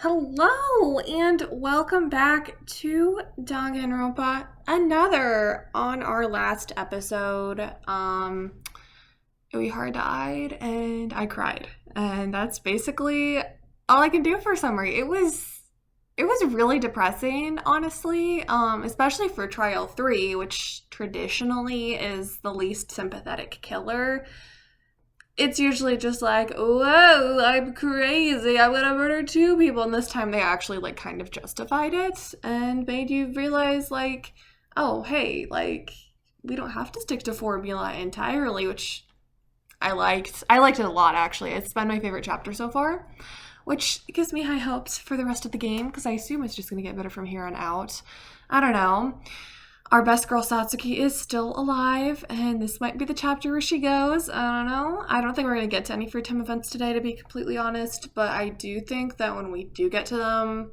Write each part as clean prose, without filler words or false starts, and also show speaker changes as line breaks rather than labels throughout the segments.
Hello and welcome back to Danganronpa. Another on our last episode. Uehara died and I cried. And that's basically all I can do for summary. It was really depressing, honestly, especially for Trial 3, which traditionally is the least sympathetic killer. It's usually just like, whoa, I'm crazy, I'm gonna murder two people. And this time they actually kind of justified it and made you realize oh, hey, we don't have to stick to formula entirely, which I liked. I liked it a lot, actually. It's been my favorite chapter so far, which gives me high hopes for the rest of the game because I assume it's just gonna get better from here on out. I don't know. Our best girl Satsuki is still alive, and this might be the chapter where she goes. I don't know. I don't think we're going to get to any free time events today, to be completely honest, but I do think that when we do get to them,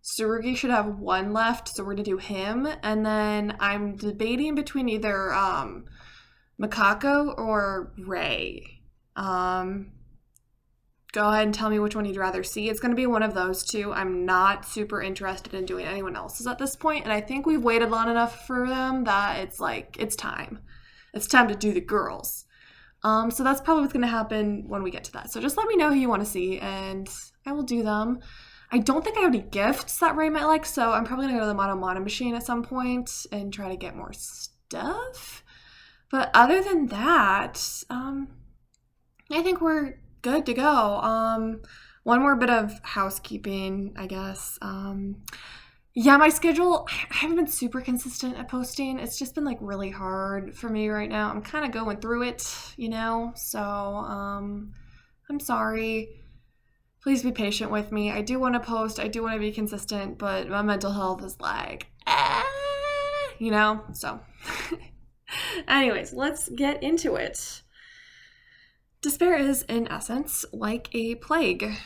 Tsurugi should have one left, so we're going to do him, and then I'm debating between either Mikako or Rei. Go ahead and tell me which one you'd rather see. It's going to be one of those two. I'm not super interested in doing anyone else's at this point, and I think we've waited long enough for them that it's time. It's time to do the girls. So that's probably what's going to happen when we get to that. So just let me know who you want to see, and I will do them. I don't think I have any gifts that Ray might like, so I'm probably going to go to the Mono machine at some point and try to get more stuff. But other than that, I think we're good to go. One more bit of housekeeping, I guess. Yeah, my schedule, I haven't been super consistent at posting. It's just been really hard for me right now. I'm kind of going through it, so I'm sorry. Please be patient with me. I do want to post, I do want to be consistent, but my mental health is so. Anyways, let's get into it. Despair is, in essence, like a plague.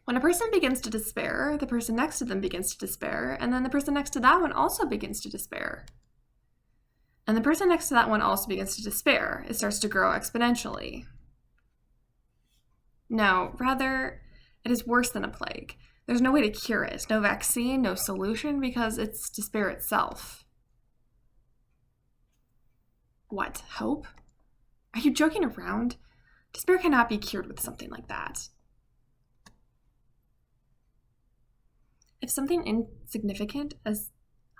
When a person begins to despair, the person next to them begins to despair, and then the person next to that one also begins to despair. And the person next to that one also begins to despair. It starts to grow exponentially. No, rather, it is worse than a plague. There's no way to cure it, no vaccine, no solution, because it's despair itself. What, hope? Are you joking around? Despair cannot be cured with something like that. If something insignificant as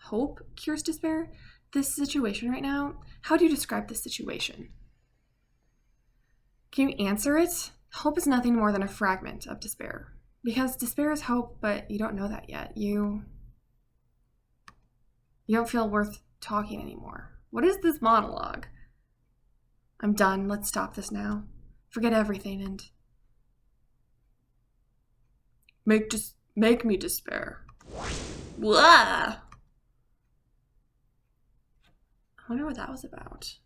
hope cures despair, this situation right now, how do you describe this situation? Can you answer it? Hope is nothing more than a fragment of despair. Because despair is hope, but you don't know that yet. You don't feel worth talking anymore. What is this monologue? I'm done. Let's stop this now. Forget everything and make me despair. Blah! I wonder what that was about.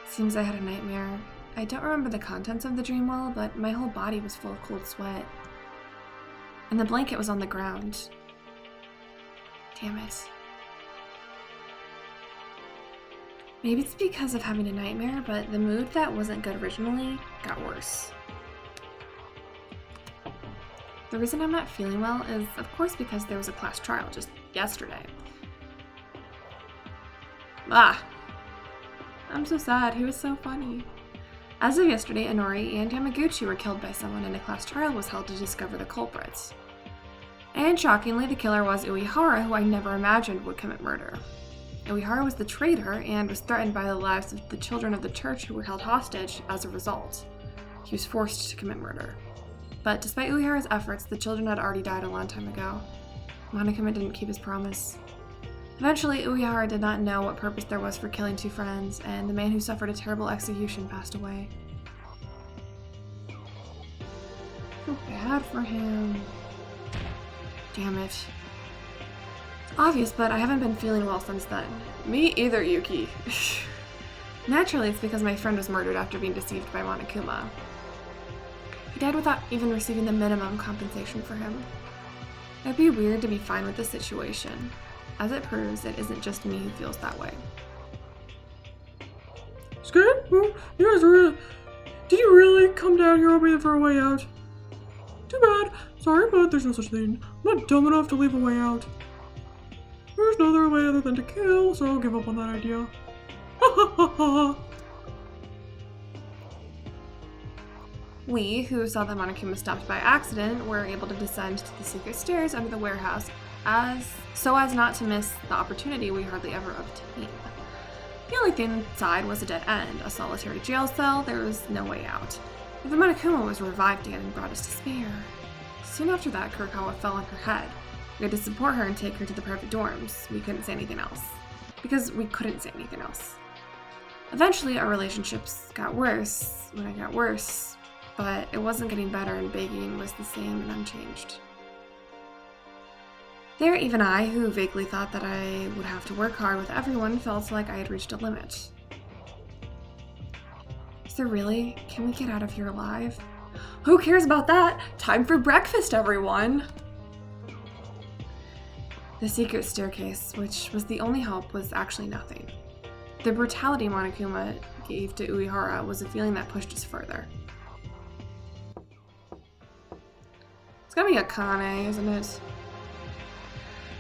Seems I had a nightmare. I don't remember the contents of the dream well, but my whole body was full of cold sweat. And the blanket was on the ground. Damn it. Maybe it's because of having a nightmare, but the mood that wasn't good originally got worse. The reason I'm not feeling well is, of course, because there was a class trial just yesterday. I'm so sad. He was so funny. As of yesterday, Anori and Yamaguchi were killed by someone, and a class trial was held to discover the culprits. And shockingly, the killer was Uehara, who I never imagined would commit murder. Uehara was the traitor and was threatened by the lives of the children of the church who were held hostage as a result. He was forced to commit murder. But despite Uehara's efforts, the children had already died a long time ago. Monokuma didn't keep his promise. Eventually, Uehara did not know what purpose there was for killing two friends, and the man who suffered a terrible execution passed away. I feel bad for him. Damn it. It's obvious, but I haven't been feeling well since then. Me either, Yuki. Naturally, it's because my friend was murdered after being deceived by Monokuma. He died without even receiving the minimum compensation for him. It'd be weird to be fine with the situation. As it proves, it isn't just me who feels that way.
Scared? Oh, you guys really... Did you really come down here hoping for a way out? Too bad. Sorry, but there's no such thing. I'm not dumb enough to leave a way out. There's no other way other than to kill, so I'll give up on that idea. Ha ha ha ha!
We, who saw the Monokuma stopped by accident, were able to descend to the secret stairs under the warehouse so as not to miss the opportunity we hardly ever obtain. The only thing inside was a dead end, a solitary jail cell. There was no way out. The Monokuma was revived again and brought us to spare. Soon after that, Kurokawa fell on her head. We had to support her and take her to the private dorms. We couldn't say anything else. Because we couldn't say anything else. Eventually, our relationships got worse when it got worse, but it wasn't getting better and begging was the same and unchanged. There, even I, who vaguely thought that I would have to work hard with everyone, felt like I had reached a limit. Is there really? Can we get out of here alive? Who cares about that? Time for breakfast, everyone! The secret staircase, which was the only help, was actually nothing. The brutality Monokuma gave to Uehara was a feeling that pushed us further. It's gonna be a Kane, isn't it?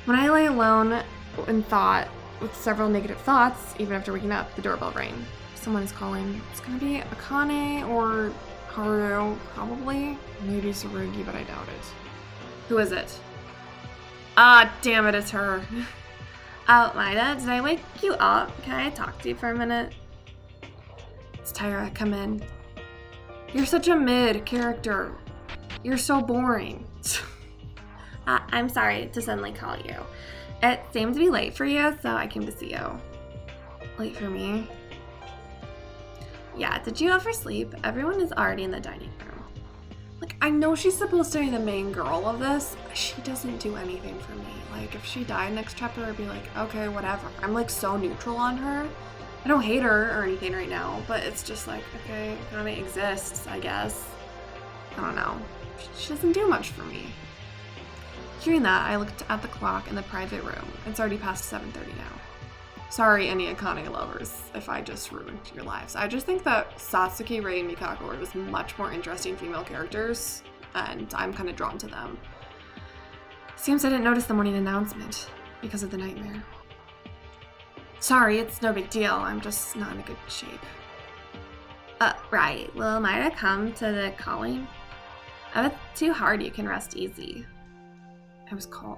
When I lay alone in thought, with several negative thoughts, even after waking up, the doorbell rang. Someone is calling. It's gonna be Akane or Haru, probably. Maybe Tsurugi, but I doubt it. Who is it? Ah, damn it, it's her. Oh, Maida, did I wake you up? Can I talk to you for a minute? It's Taira, come in. You're such a mid character. You're so boring. I'm sorry to suddenly call you. It seemed to be late for you, so I came to see you. Late for me? Yeah, did you oversleep? Everyone is already in the dining room. Like, I know she's supposed to be the main girl of this. She doesn't do anything for me. Like, if she died next chapter, I'd be like, okay, whatever. I'm like so neutral on her. I don't hate her or anything right now, but it's just like, okay, Kane exists, I guess. I don't know. She doesn't do much for me. Hearing that, I looked at the clock in the private room. It's already past 7:30 now. Sorry, any Akane lovers, if I just ruined your lives. I just think that Satsuki, Rei, and Mikako are just much more interesting female characters, and I'm kind of drawn to them. Seems I didn't notice the morning announcement because of the nightmare. Sorry, it's no big deal. I'm just not in a good shape. Right. Will Maida come to the calling? If it's too hard, you can rest easy. I was called.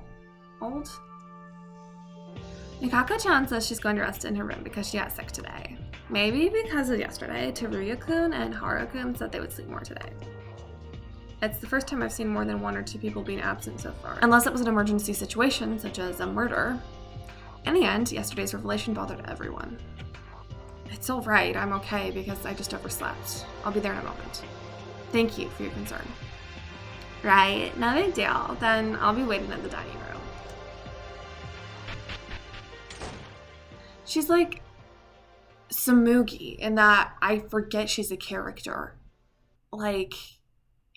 Mikako-chan says she's going to rest in her room because she got sick today. Maybe because of yesterday, Teruya-kun and Haru-kun said they would sleep more today. It's the first time I've seen more than 1 or 2 people being absent so far, unless it was an emergency situation, such as a murder. In the end, yesterday's revelation bothered everyone. It's alright, I'm okay because I just overslept. I'll be there in a moment. Thank you for your concern. Right, no big deal. Then I'll be waiting in the dining room. She's like Samugi in that I forget she's a character. Like,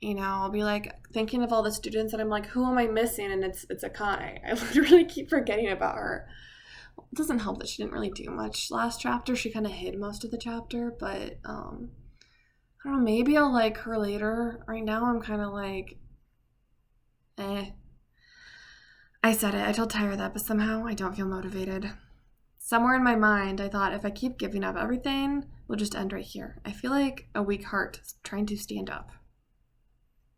you know, I'll be like thinking of all the students and I'm like, who am I missing? And it's Akane. I literally keep forgetting about her. It doesn't help that she didn't really do much last chapter. She kind of hid most of the chapter, but I don't know, maybe I'll like her later. Right now I'm kind of like, I said it. I told Taira that, but somehow I don't feel motivated. Somewhere in my mind, I thought if I keep giving up everything, we'll just end right here. I feel like a weak heart trying to stand up.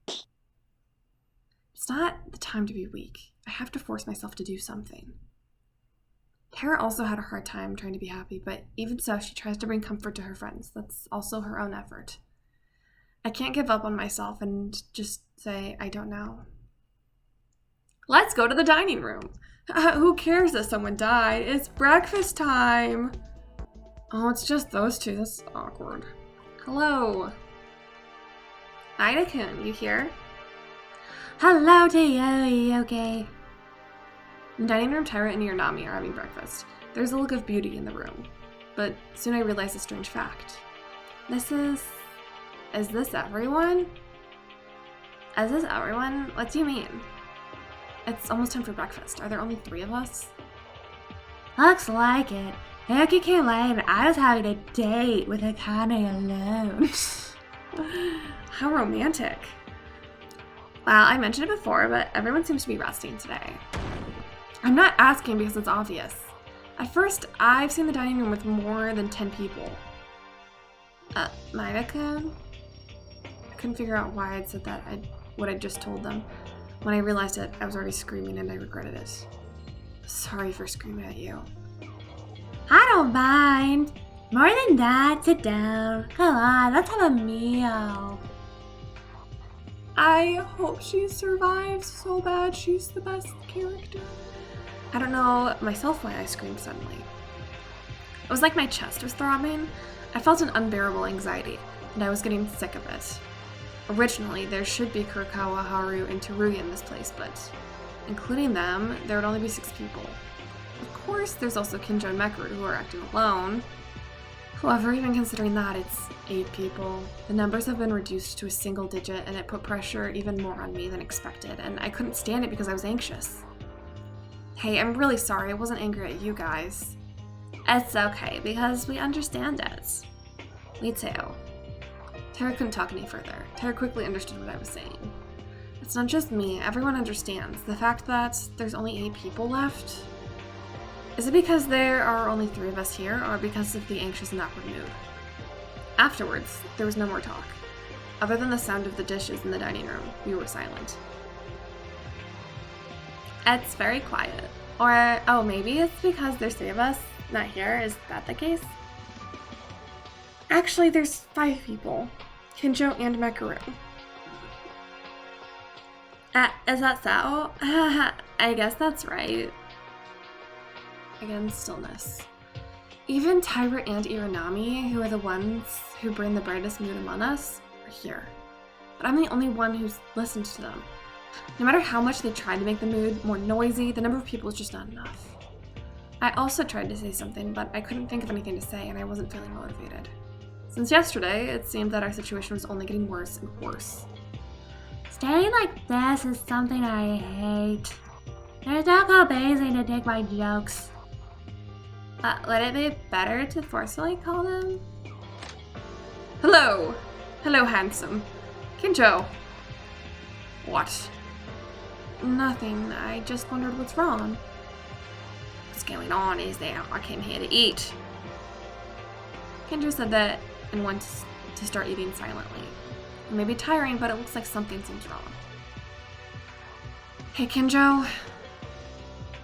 It's not the time to be weak. I have to force myself to do something. Taira also had a hard time trying to be happy, but even so, she tries to bring comfort to her friends. That's also her own effort. I can't give up on myself and just say, I don't know. Let's go to the dining room. Who cares that someone died? It's breakfast time. Oh, it's just those two. That's awkward. Hello. Ida-kun, you here? Hello to you, okay? In the dining room, Taira and Uranami are having breakfast. There's a look of beauty in the room, but soon I realize a strange fact. Is this everyone? Is this everyone? What do you mean? It's almost time for breakfast. Are there only 3 of us? Looks like it. Heck, you can't lie, I was having a date with Akane alone. How romantic. Well, I mentioned it before, but everyone seems to be resting today. I'm not asking because it's obvious. At first, I've seen the dining room with more than 10 people. Maida-kun? I couldn't figure out why I'd said that, what I just told them. When I realized it, I was already screaming and I regretted it. Sorry for screaming at you. I don't mind. More than that, sit down. Come on, let's have a meal. I hope she survives so bad. She's the best character. I don't know myself why I screamed suddenly. It was like my chest was throbbing. I felt an unbearable anxiety, and I was getting sick of it. Originally, there should be Kurokawa, Haru, and Teruya in this place, but including them, there would only be 6 people. Of course, there's also Kinjo and Mekaru who are acting alone. However, even considering that, it's 8 people. The numbers have been reduced to a single digit, and it put pressure even more on me than expected, and I couldn't stand it because I was anxious. Hey, I'm really sorry. I wasn't angry at you guys. It's okay, because we understand it. Me too. Taira couldn't talk any further. Taira quickly understood what I was saying. It's not just me. Everyone understands. The fact that there's only 8 people left. Is it because there are only 3 of us here, or because of the anxious and awkward mood? Afterwards, there was no more talk. Other than the sound of the dishes in the dining room, we were silent. It's very quiet. Or, oh, maybe it's because there's 3 of us not here. Is that the case? Actually, there's 5 people. Kinjo and Mekaru. Is that so? I guess that's right. Again, stillness. Even Taira and Iranami, who are the ones who bring the brightest mood among us, are here. But I'm the only one who's listened to them. No matter how much they tried to make the mood more noisy, the number of people is just not enough. I also tried to say something, but I couldn't think of anything to say and I wasn't feeling motivated. Since yesterday, it seemed that our situation was only getting worse and worse. Staying like this is something I hate. There's no amazing to take my jokes. Would it be better to forcefully call them? Hello! Hello, handsome. Kinjo. What? Nothing. I just wondered what's wrong. What's going on is that I came here to eat. Kinjo said that and went to start eating silently. It may be tiring, but it looks like something seems wrong. Hey, Kinjo.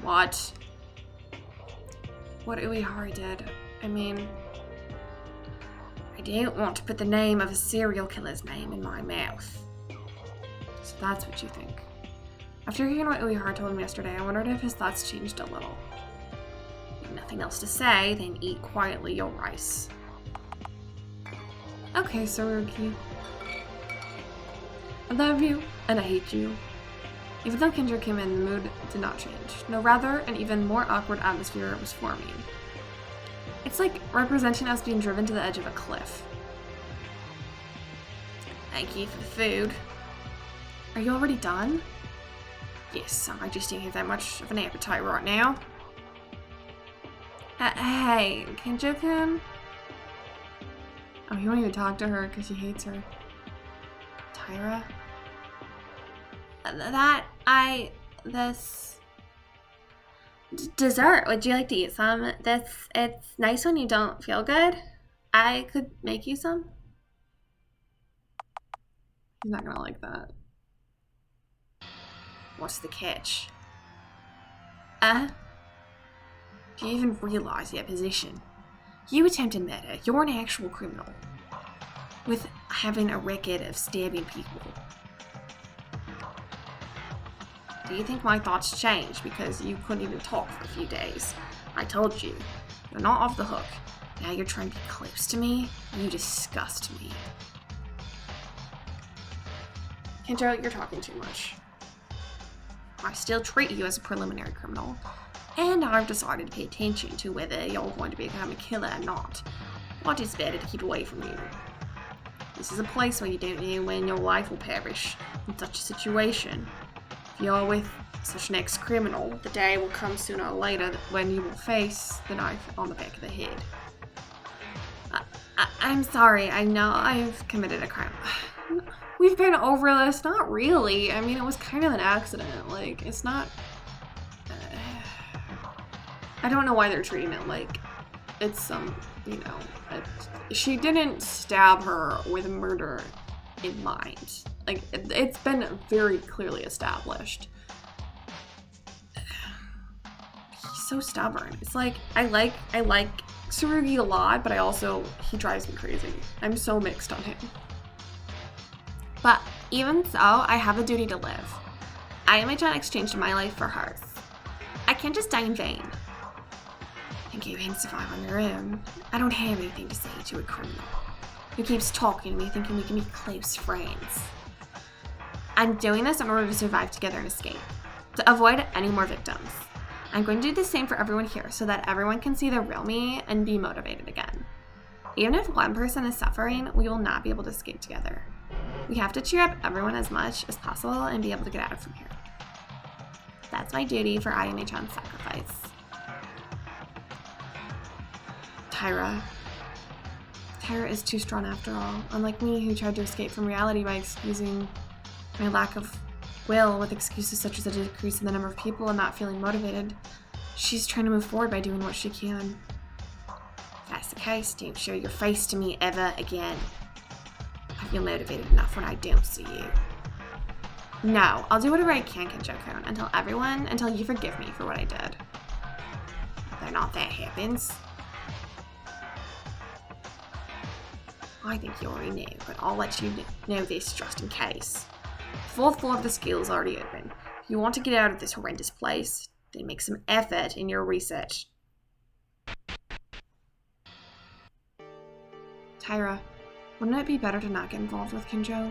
What? What Uehara did. I mean, I didn't want to put the name of a serial killer's name in my mouth. So that's what you think. After hearing what Uehara told him yesterday, I wondered if his thoughts changed a little. With nothing else to say, then eat quietly your rice. Okay, Saruki. I love you, and I hate you. Even though Kinjo came in, the mood did not change. No, rather, an even more awkward atmosphere was forming. It's like representing us being driven to the edge of a cliff. Thank you for the food. Are you already done? Yes, I just don't have that much of an appetite right now. Hey, Kinjo-kun? Oh, you won't even talk to her because she hates her. Taira? This dessert. Would you like to eat some? It's nice when you don't feel good. I could make you some. He's not gonna like that. What's the catch? Do you even realize your position? You attempted murder. You're an actual criminal. With having a record of stabbing people. Do you think my thoughts changed because you couldn't even talk for a few days? I told you. You're not off the hook. Now you're trying to be close to me? You disgust me. Kinjo, you're talking too much. I still treat you as a preliminary criminal. And I've decided to pay attention to whether you're going to become a killer or not. What is better to keep away from you? This is a place where you don't know when your life will perish in such a situation. If you're with such an ex-criminal, the day will come sooner or later when you will face the knife on the back of the head. I'm sorry, I know I've committed a crime. We've been over this. Not really. I mean, it was kind of an accident. Like, it's not... I don't know why they're treating it like it's some, you know... She didn't stab her with murder in mind. Like, it's been very clearly established. He's so stubborn. It's like, I like Tsurugi a lot, but he drives me crazy. I'm so mixed on him. But even so, I have a duty to live. I and my John exchanged my life for hers. I can't just die in vain. Think you can survive on your own. I don't have anything to say to a criminal who keeps talking to me thinking we can be close friends. I'm doing this in order to survive together and escape, to avoid any more victims. I'm going to do the same for everyone here so that everyone can see the real me and be motivated again. Even if one person is suffering, we will not be able to escape together. We have to cheer up everyone as much as possible and be able to get out from here. That's my duty for Ayane-chan's sacrifice. Taira. Taira is too strong after all. Unlike me, who tried to escape from reality by excusing my lack of will with excuses such as a decrease in the number of people and not feeling motivated, she's trying to move forward by doing what she can. If that's the case, don't show your face to me ever again. I feel motivated enough when I don't see you. No, I'll do whatever I can, Kenjo-kun, until you forgive me for what I did. Whether or not that happens, I think you already know, but I'll let you know this just in case. The 4th floor of the school is already open. If you want to get out of this horrendous place, then make some effort in your research. Taira, wouldn't it be better to not get involved with Kinjo?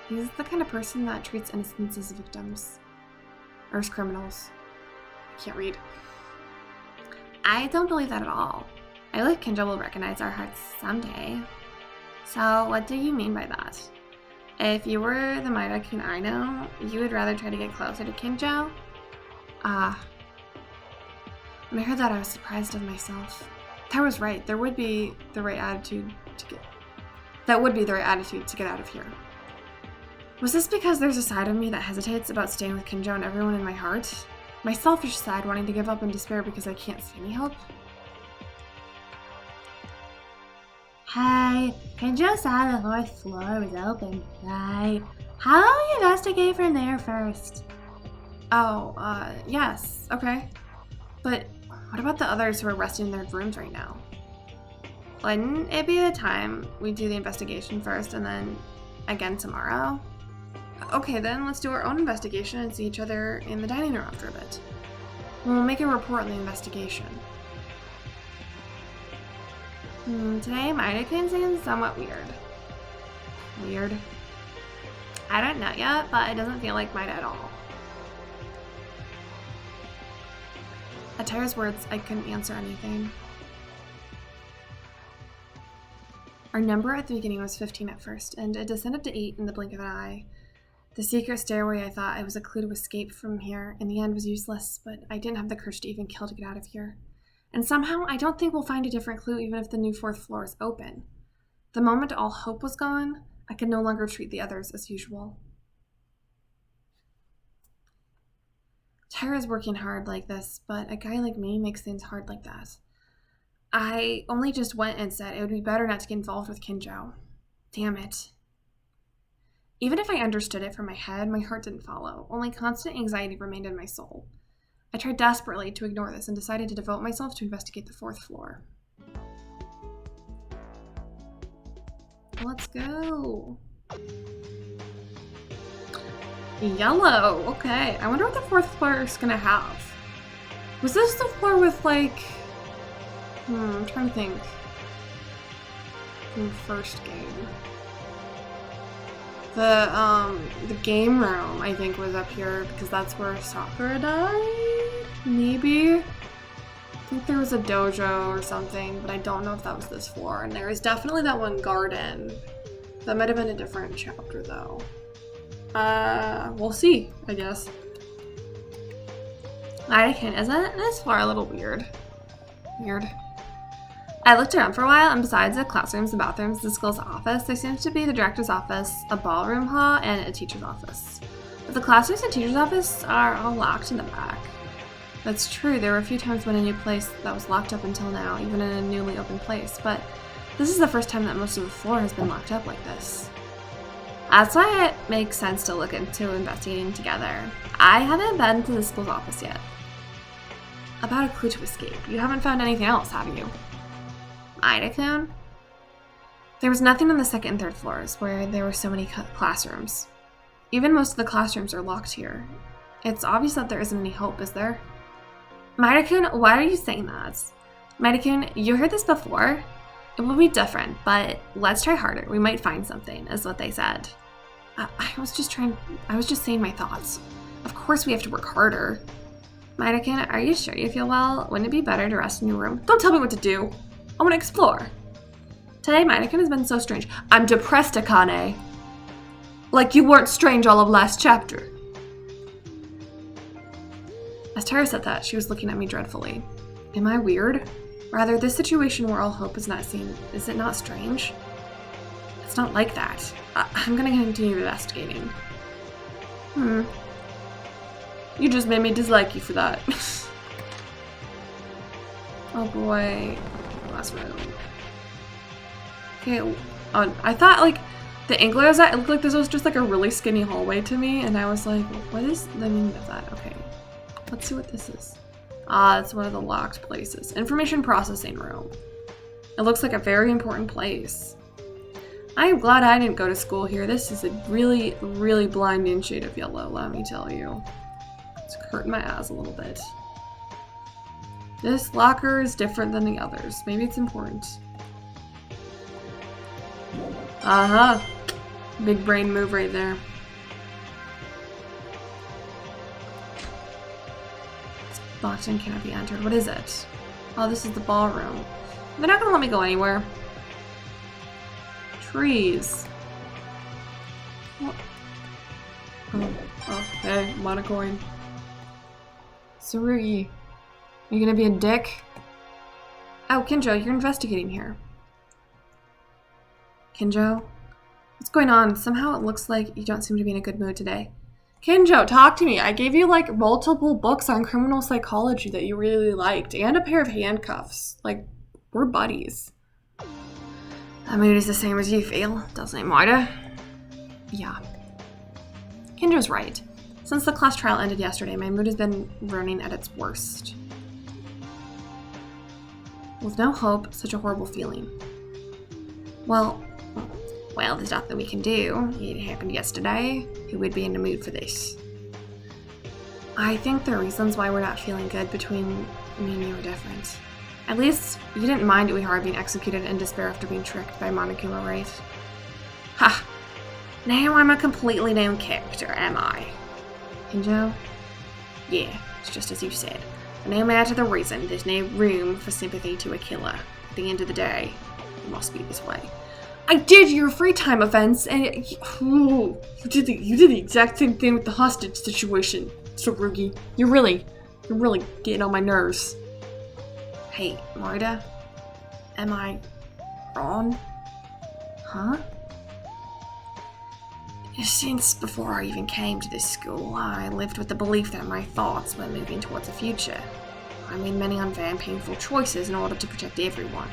He's the kind of person that treats innocents as victims. Or as criminals. I can't read. I don't believe that at all. I believe Kinjo will recognize our hearts someday. So, what do you mean by that? If you were the Maida-kun I know, you would rather try to get closer to Kinjo? When I heard that, I was surprised of myself. That was right. That would be the right attitude to get out of here. Was this because there's a side of me that hesitates about staying with Kinjo and everyone in my heart? My selfish side wanting to give up in despair because I can't see any hope? Hey, Kinjo said the 4th floor was open, right? How about we investigate from there first? Oh, yes, okay. But what about the others who are resting in their rooms right now? Wouldn't it be the time we do the investigation first and then again tomorrow? Okay, then let's do our own investigation and see each other in the dining room after a bit. We'll make a report on the investigation. Today, Maida-kun seems somewhat weird. Weird? I don't know yet, but it doesn't feel like Maida at all. At Taira's words, I couldn't answer anything. Our number at the beginning was 15 at first, and it descended to 8 in the blink of an eye. The secret stairway I thought I was a clue to escape from here in the end was useless, but I didn't have the courage to even kill to get out of here. And somehow, I don't think we'll find a different clue even if the new 4th floor is open. The moment all hope was gone, I could no longer treat the others as usual. Taira's working hard like this, but a guy like me makes things hard like that. I only just went and said it would be better not to get involved with Kinjo. Damn it. Even if I understood it from my head, my heart didn't follow. Only constant anxiety remained in my soul. I tried desperately to ignore this and decided to devote myself to investigate the 4th floor. Let's go. Yellow. Okay. I wonder what the 4th floor is gonna have. Was this the floor with like... I'm trying to think. From the first game. The game room, I think, was up here because that's where Sakura died? Maybe? I think there was a dojo or something, but I don't know if that was this floor. And there was definitely that one garden. That might have been a different chapter, though. We'll see, I guess. Anakin, isn't this floor a little weird? Weird. I looked around for a while, and besides the classrooms and bathrooms, the school's office, there seems to be the director's office, a ballroom hall, and a teacher's office. But the classrooms and teacher's office are all locked in the back. That's true, there were a few times when a new place that was locked up until now, even in a newly opened place, but this is the first time that most of the floor has been locked up like this. That's why it makes sense to look into investigating together. I haven't been to the school's office yet. About a clue to escape. You haven't found anything else, have you? Ida-kun? There was nothing on the second and third floors, where there were so many classrooms. Even most of the classrooms are locked here. It's obvious that there isn't any hope, is there? Maida-kun, why are you saying that? Maida-kun, you heard this before? It will be different, but let's try harder. We might find something, is what they said. I was just saying my thoughts. Of course we have to work harder. Maida-kun, are you sure you feel well? Wouldn't it be better to rest in your room? Don't tell me what to do. I want to explore. Today, Maida-kun has been so strange. I'm depressed, Akane. Like you weren't strange all of last chapter. As Taira said that, she was looking at me dreadfully. Am I weird? Rather, this situation where all hope is not seen, is it not strange? It's not like that. I'm gonna continue investigating. You just made me dislike you for that. Oh boy. Last room. Okay, I thought like the angle I was at, it looked like this was just like a really skinny hallway to me, and I was like, what is the meaning of that? Okay, let's see what this is. Ah, it's one of the locked places. Information processing room. It looks like a very important place. I am glad I didn't go to school here. This is a really, really blinding shade of yellow, let me tell you. It's hurting my eyes a little bit. This locker is different than the others. Maybe it's important. Uh-huh. Big brain move right there. It's locked and cannot be entered. What is it? Oh, this is the ballroom. They're not gonna let me go anywhere. Trees. What? Oh, hey, monocoin. Tsurugi, are you gonna be a dick? Oh, Kinjo, you're investigating here. Kinjo? What's going on? Somehow it looks like you don't seem to be in a good mood today. Kinjo, talk to me. I gave you like multiple books on criminal psychology that you really liked and a pair of handcuffs. Like, we're buddies. That mood is the same as you feel, doesn't it, Marta? Yeah. Kinjo's right. Since the class trial ended yesterday, my mood has been running at its worst. With no hope, such a horrible feeling. Well, there's nothing we can do. It happened yesterday. Who would be in the mood for this? I think the reasons why we're not feeling good between me and you are different. At least, you didn't mind Uehara being executed in despair after being tricked by Monokuma, right? Ha! Now I'm a completely known character, am I? Kinjo? Yeah, it's just as you said. But no matter the reason, there's no room for sympathy to a killer. At the end of the day, it must be this way. I did your free time events, and you did the exact same thing with the hostage situation, Tsurugi. You're really getting on my nerves. Hey, Marta, am I wrong? Huh? Since before I even came to this school, I lived with the belief that my thoughts were moving towards the future. I made many unfair and painful choices in order to protect everyone.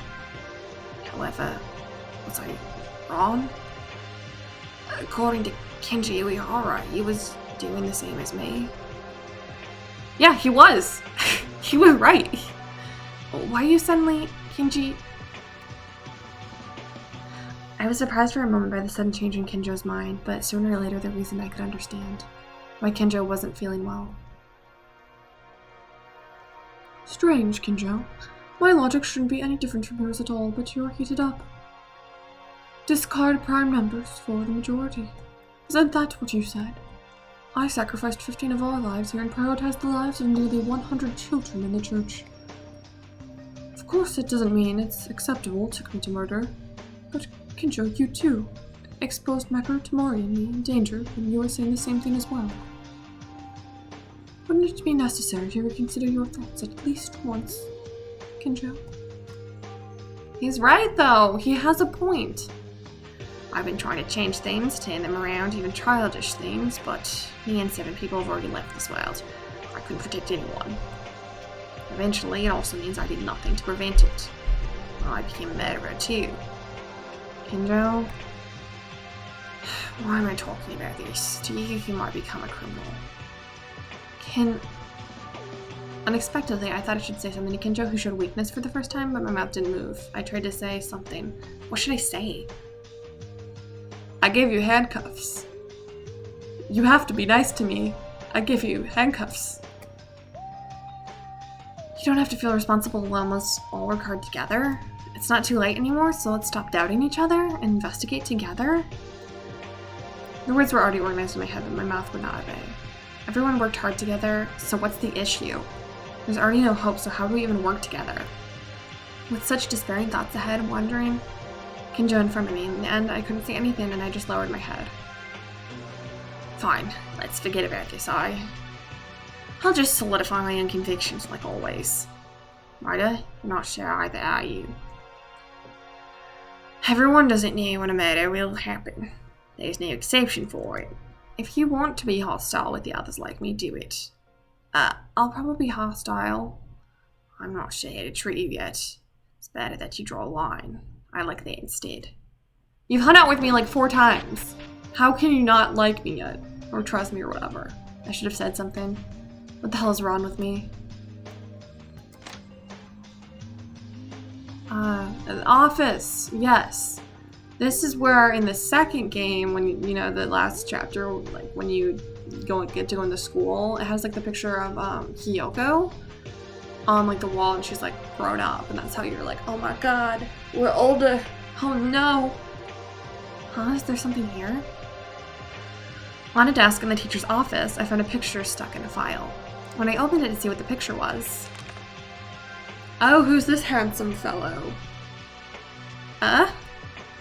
However, was I wrong? According to Kenji Uehara, he was doing the same as me. Yeah, he was. He was right. Why are you suddenly, Kenji? I was surprised for a moment by the sudden change in Kinjo's mind, but sooner or later the reason I could understand why Kinjo wasn't feeling well. Strange, Kinjo. My logic shouldn't be any different from yours at all, but you're heated up. Discard prime numbers for the majority. Isn't that what you said? I sacrificed 15 of our lives here and prioritized the lives of nearly 100 children in the church. Of course it doesn't mean it's acceptable to commit a murder, but Kinjo, you too exposed Mekaru, Tamori, and me in danger when you were saying the same thing as well.
Wouldn't it be necessary to reconsider your thoughts at least once, Kinjo?
He's right, though. He has a point. I've been trying to change things, turn them around, even childish things, but me and 7 people have already left this world. I couldn't protect anyone. Eventually, it also means I did nothing to prevent it. I became a murderer, too. Kinjo? Why am I talking about this? Do you think you might become a criminal? Unexpectedly, I thought I should say something to Kinjo, who showed weakness for the first time, but my mouth didn't move. I tried to say something. What should I say? I gave you handcuffs. You have to be nice to me. I give you handcuffs. You don't have to feel responsible alone. Let's all work hard together. It's not too late anymore, so let's stop doubting each other and investigate together. The words were already organized in my head, but my mouth would not obey. Everyone worked hard together, so what's the issue? There's already no hope, so how do we even work together? With such despairing thoughts ahead, wondering, Kinjo in front of me. In the end, I couldn't see anything, and I just lowered my head. Fine, let's forget about this, I'll just solidify my own convictions like always. Ryder, you're not sure either, are you? Everyone doesn't know when a murder will happen. There's no exception for it. If you want to be hostile with the others like me, do it. I'll probably be hostile. I'm not sure how to treat you yet. It's better that you draw a line. I like that instead. You've hung out with me like 4 times. How can you not like me yet? Or trust me or whatever. I should have said something. What the hell is wrong with me? An office. Yes. This is where in the second game, when you know, the last chapter, like when you get to go into school, it has like the picture of Hiyoko on like the wall, and she's like grown up, and that's how you're like, oh my god, we're older. Oh no. Huh? Is there something here? On a desk in the teacher's office, I found a picture stuck in a file. When I opened it to see what the picture was. Oh, who's this handsome fellow?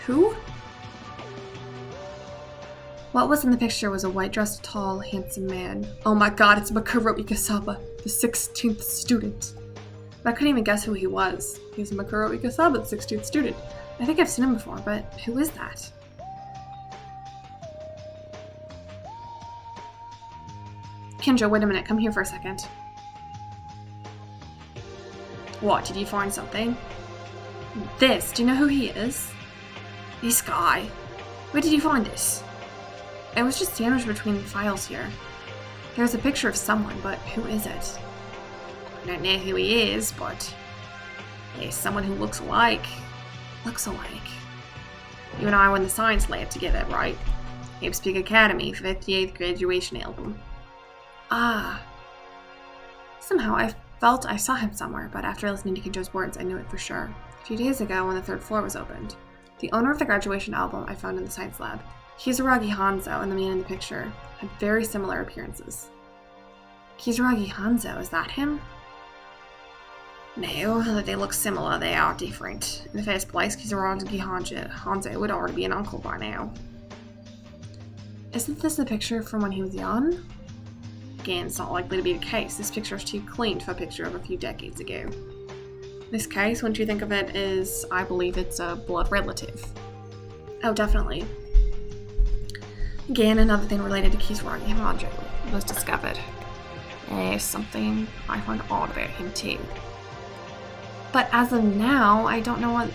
Who? What was in the picture was a white-dressed, tall, handsome man. Oh my god, it's Makaru Ikasaba, the 16th student. But I couldn't even guess who he was. He's Makaru Ikasaba, the 16th student. I think I've seen him before, but who is that? Kinjo, wait a minute, come here for a second. What, did you find something? This, do you know who he is? This guy. Where did you find this? It was just sandwiched between the files here. There's a picture of someone, but who is it? I don't know who he is, but there's someone who looks alike. Looks alike. You and I were in the science lab together, right? Ipswich Academy for the 58th graduation album. Ah. Somehow I felt I saw him somewhere, but after listening to Kinjo's words, I knew it for sure. A few days ago, when the 3rd floor was opened, the owner of the graduation album I found in the science lab, Kizuragi Hanzo and the man in the picture, had very similar appearances. Kizuragi Hanzo, is that him? No, though they look similar, they are different. In the first place, Kizuragi Hanzo would already be an uncle by now. Isn't this the picture from when he was young? Again, it's not likely to be the case. This picture is too clean for a picture of a few decades ago. In this case, wouldn't you think of it as, I believe it's a blood relative? Oh, definitely. Again, another thing related to Kizuragi Hanzo was discovered. There's something I find odd about him too. But as of now, I don't know what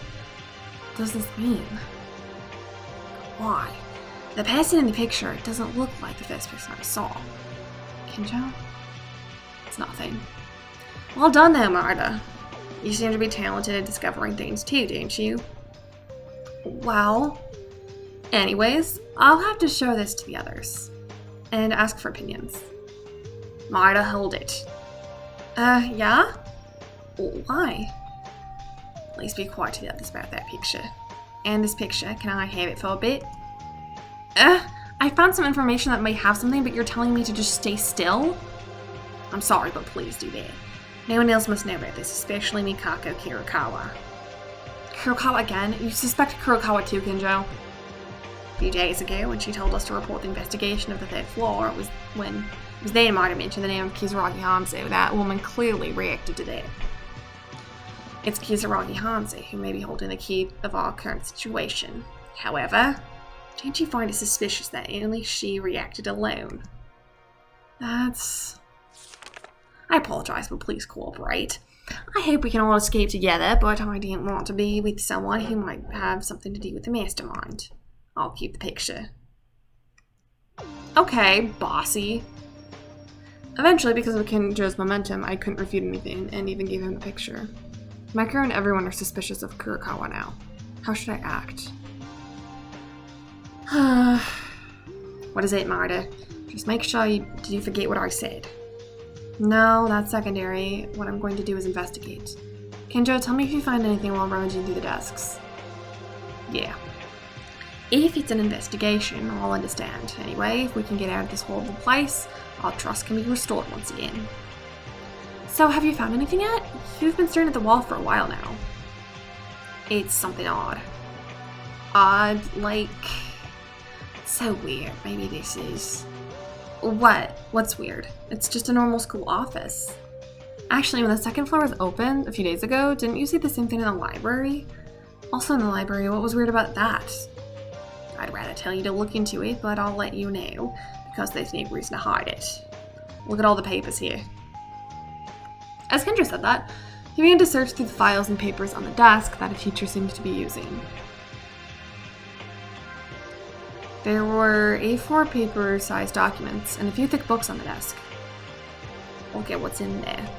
does this mean. Why? The person in the picture doesn't look like the first person I saw. Kinjo? It's nothing. Well done there, Marta. You seem to be talented at discovering things too, don't you? Well, anyways, I'll have to show this to the others. And ask for opinions. Marta, hold it. Yeah? Why? Please be quiet to the others about that picture. And this picture, can I have it for a bit? I found some information that might have something, but you're telling me to just stay still? I'm sorry, but please do that. No one else must know about this, especially Mikako Kurokawa. Kurokawa again? You suspect Kurokawa too, Kinjo? A few days ago, when she told us to report the investigation of the 3rd floor, it was when It was they might have mentioned the name of Kisaragi Hanzo. That woman clearly reacted to that. It's Kisaragi Hanzo who may be holding the key of our current situation. However, don't you find it suspicious that only she reacted alone? That's... I apologize, but please cooperate. I hope we can all escape together, but I didn't want to be with someone who might have something to do with the mastermind. I'll keep the picture. Okay, bossy. Eventually, because of Kinjo's momentum, I couldn't refute anything and even gave him the picture. Micro and everyone are suspicious of Kurokawa now. How should I act? What is it, Marta? Just make sure you forget what I said. No, that's secondary. What I'm going to do is investigate. Kinjo, tell me if you find anything while rummaging through the desks. Yeah. If it's an investigation, I'll understand. Anyway, if we can get out of this horrible place, our trust can be restored once again. So, have you found anything yet? You've been staring at the wall for a while now. It's something odd. Odd, like... so weird. Maybe this is... What? What's weird? It's just a normal school office. Actually, when the second floor was opened a few days ago, didn't you see the same thing in the library? Also in the library, what was weird about that? I'd rather tell you to look into it, but I'll let you know, because there's no reason to hide it. Look at all the papers here. As Kendra said that, he began to search through the files and papers on the desk that a teacher seemed to be using. There were A4 paper-sized documents and a few thick books on the desk. Look at what's in there.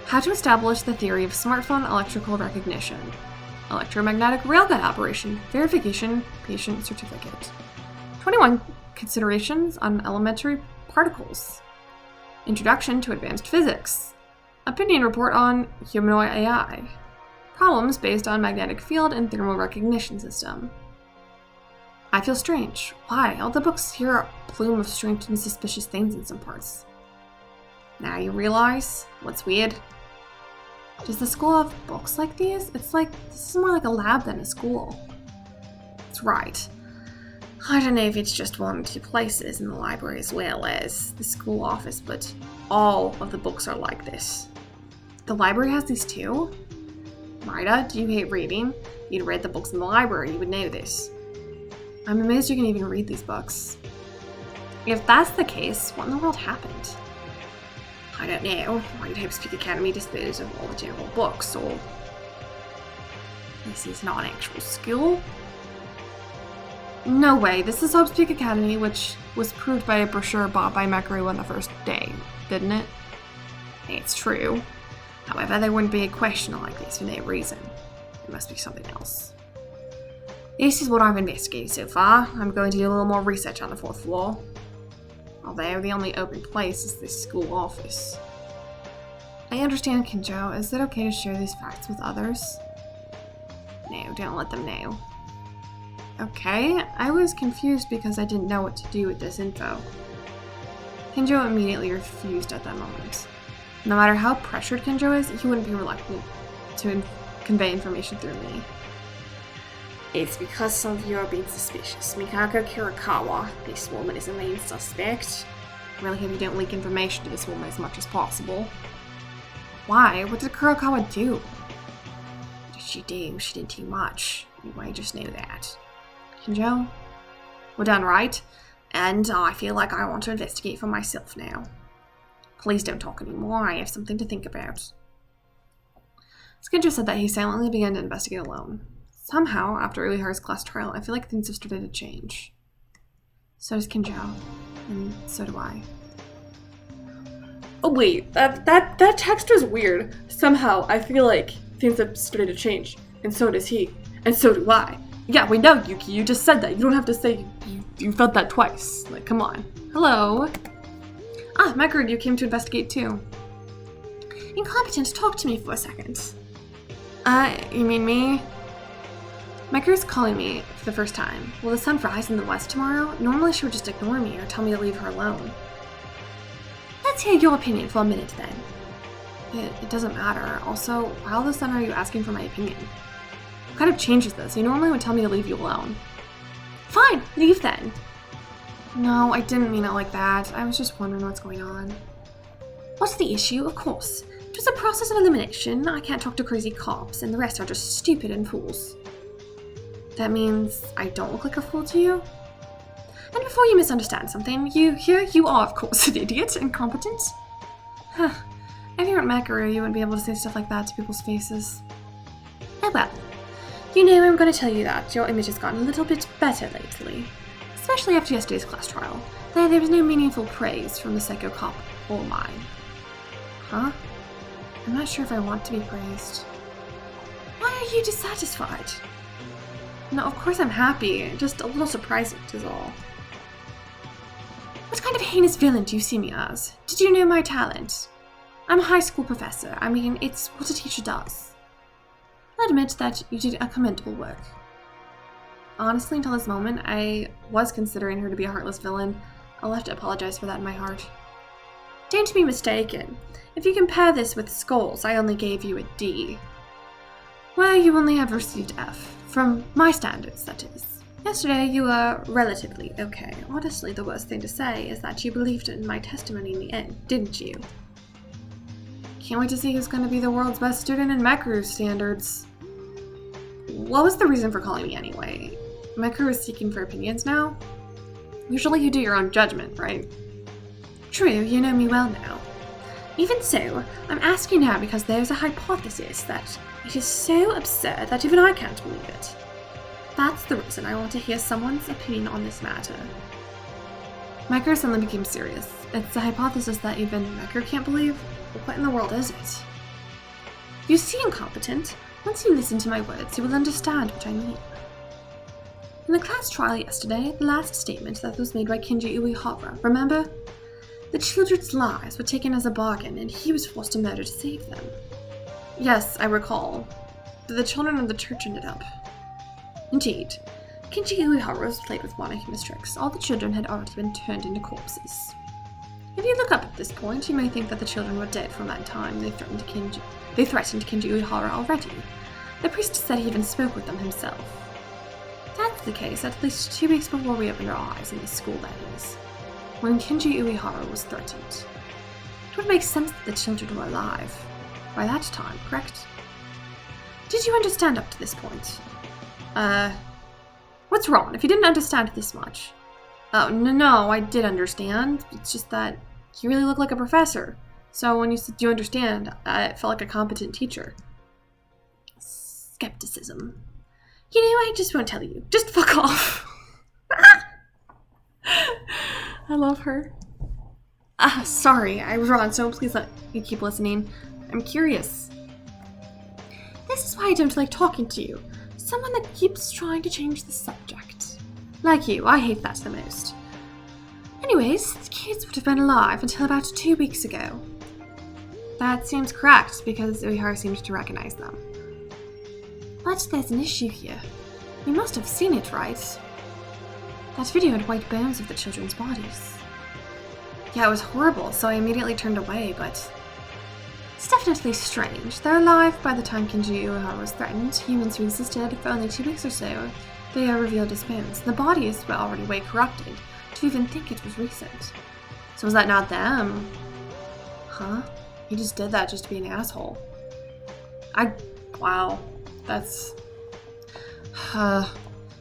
How to establish the theory of smartphone electrical recognition. Electromagnetic railgun operation. Verification patient certificate. 21 considerations on elementary particles. Introduction to advanced physics. Opinion report on humanoid AI. Problems based on magnetic field and thermal recognition system. I feel strange. Why? All the books here are a plume of strange and suspicious things in some parts. Now you realize what's weird? Does the school have books like these? It's like, this is more like a lab than a school. That's right. I don't know if it's just one or two places in the library as well as the school office, but all of the books are like this. The library has these too? Maida, do you hate reading? You'd read the books in the library, you would know this. I'm amazed you can even read these books. If that's the case, what in the world happened? I don't know. I'd hope Speak Academy disposed of all the general books, or... This is not an actual school? No way, this is Hope Speak Academy, which was proved by a brochure bought by Mekaru on the first day, didn't it? It's true. However, there wouldn't be a question like this for no reason. It must be something else. This is what I've investigated so far. I'm going to do a little more research on the 4th floor. Although the only open place is this school office. I understand, Kinjo. Is it okay to share these facts with others? No, don't let them know. Okay, I was confused because I didn't know what to do with this info. Kinjo immediately refused at that moment. No matter how pressured Kinjo is, he wouldn't be reluctant to convey information through me. It's because some of you are being suspicious. Mikako Kurokawa, this woman is a main suspect. I really hope you don't leak information to this woman as much as possible. Why? What did Kurokawa do? What did she do? She did too much. Anyway, just know that. Kinjo? We're done, right? And I feel like I want to investigate for myself now. Please don't talk anymore. I have something to think about. Kinjo said that he silently began to investigate alone. Somehow, after Uehara's class trial, I feel like things have started to change. So does Kinjo. And so do I. Oh wait, that text was weird. Somehow, I feel like things have started to change. And so does he. And so do I. Yeah, we know, Yuki. You just said that. You don't have to say you felt that twice. Like, come on. Hello. Ah, Mekaru, you came to investigate too. Incompetent, talk to me for a second. You mean me? Mekaru's calling me for the first time. Will the sun rise in the west tomorrow? Normally she would just ignore me or tell me to leave her alone. Let's hear your opinion for a minute then. It doesn't matter. Also, why all of a sudden are you asking for my opinion? What kind of change is this? You normally would tell me to leave you alone. Fine, leave then. No, I didn't mean it like that. I was just wondering what's going on. What's the issue? Of course. It was a process of elimination. I can't talk to crazy cops, and the rest are just stupid and fools. That means I don't look like a fool to you? And before you misunderstand something, you are, of course, an idiot, incompetent. Huh. If you weren't Mekaru, you wouldn't be able to say stuff like that to people's faces. Oh well. You know, I'm going to tell you that your image has gotten a little bit better lately. Especially after yesterday's class trial. There was no meaningful praise from the psycho cop or mine. Huh? I'm not sure if I want to be praised. Why are you dissatisfied? No, of course I'm happy. Just a little surprised is all. What kind of heinous villain do you see me as? Did you know my talent? I'm a high school professor. I mean, it's what a teacher does. I'll admit that you did a commendable work. Honestly, until this moment, I was considering her to be a heartless villain. I'll have to apologize for that in my heart. Don't be mistaken. If you compare this with scores, I only gave you a D. Well, you only have received F. From my standards, that is. Yesterday, you were relatively okay. Honestly, the worst thing to say is that you believed in my testimony in the end, didn't you? Can't wait to see who's going to be the world's best student in MEKARU'S standards. What was the reason for calling me anyway? MEKARU is seeking for opinions now? Usually you do your own judgment, right? True, you know me well now. Even so, I'm asking now because there's a hypothesis that it is so absurd that even I can't believe it. That's the reason I want to hear someone's opinion on this matter. MEKARU suddenly became serious. It's a hypothesis that even MEKARU can't believe? What in the world is it? You see, incompetent, once you listen to my words, you will understand what I mean. In the class trial yesterday, the last statement that was made by Kinji Uehara, remember? The children's lives were taken as a bargain, and he was forced to murder to save them. Yes, I recall. The children of the church ended up. Indeed. Kinji Uehara was played with one of his tricks. All the children had already been turned into corpses. If you look up at this point, you may think that the children were dead from that time. They threatened Kinji Uehara already. The priest said he even spoke with them himself. That's the case at least 2 weeks before we opened our eyes in the school, that is, when Kinji Uehara was threatened. It would make sense that the children were alive by that time, correct? Did you understand up to this point? What's wrong? If you didn't understand this much. Oh, no, I did understand. It's just that you really look like a professor. So when you said you understand, it felt like a competent teacher. Skepticism. You know, I just won't tell you. Just fuck off. I love her. Sorry, I was wrong, so please let me keep listening. I'm curious. This is why I don't like talking to you. Someone that keeps trying to change the subject. Like you, I hate that the most. Anyways, the kids would have been alive until about 2 weeks ago. That seems correct, because Uehara seems to recognize them. But there's an issue here. You must have seen it, right? That video had white bones of the children's bodies. Yeah, it was horrible, so I immediately turned away, but it's definitely strange. They're alive by the time Kinji Uehara was threatened. Humans who existed for only 2 weeks or so, they are revealed as bones. The bodies were already way corrupted, to even think it was recent. So was that not them? Huh? He just did that just to be an asshole. Wow. That's...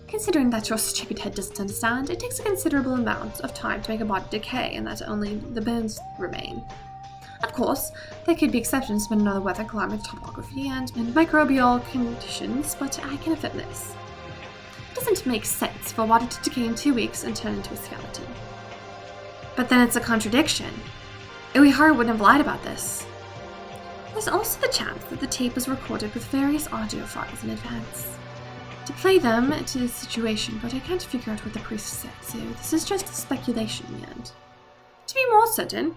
Considering that your stupid head doesn't understand, it takes a considerable amount of time to make a body decay and that only the bones remain. Of course, there could be exceptions depending on the weather, climate, topography, and microbial conditions, but I can affirm this. It doesn't make sense for a body to decay in 2 weeks and turn into a skeleton. But then it's a contradiction. Uehara wouldn't have lied about this. There's also the chance that the tape was recorded with various audio files in advance to play them to this situation, but I can't figure out what the priest said, so this is just speculation in the end. To be more certain,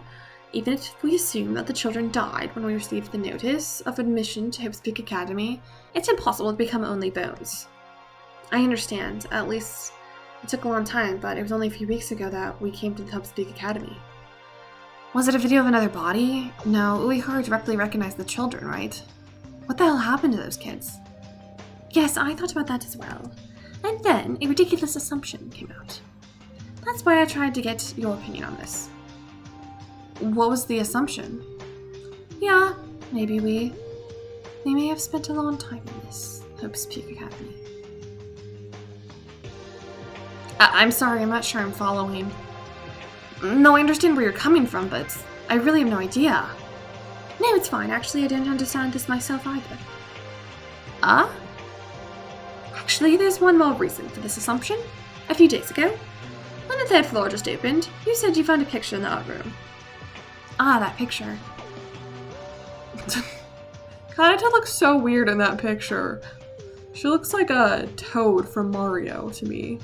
even if we assume that the children died when we received the notice of admission to Hope's Peak Academy, it's impossible to become only bones. I understand, at least it took a long time, but it was only a few weeks ago that we came to the Hope's Peak Academy. Was it a video of another body? No, Uehara directly recognized the children, right? What the hell happened to those kids? Yes, I thought about that as well. And then a ridiculous assumption came out. That's why I tried to get your opinion on this. What was the assumption? Yeah, maybe we may have spent a long time in this Hope's Peak Academy. I'm sorry, I'm not sure I'm following. No, I understand where you're coming from, but I really have no idea. No, it's fine. Actually, I didn't understand this myself either. Actually, there's one more reason for this assumption. A few days ago, when the third floor just opened, you said you found a picture in the art room. Ah, that picture.
Kanata looks so weird in that picture. She looks like a Toad from Mario to me.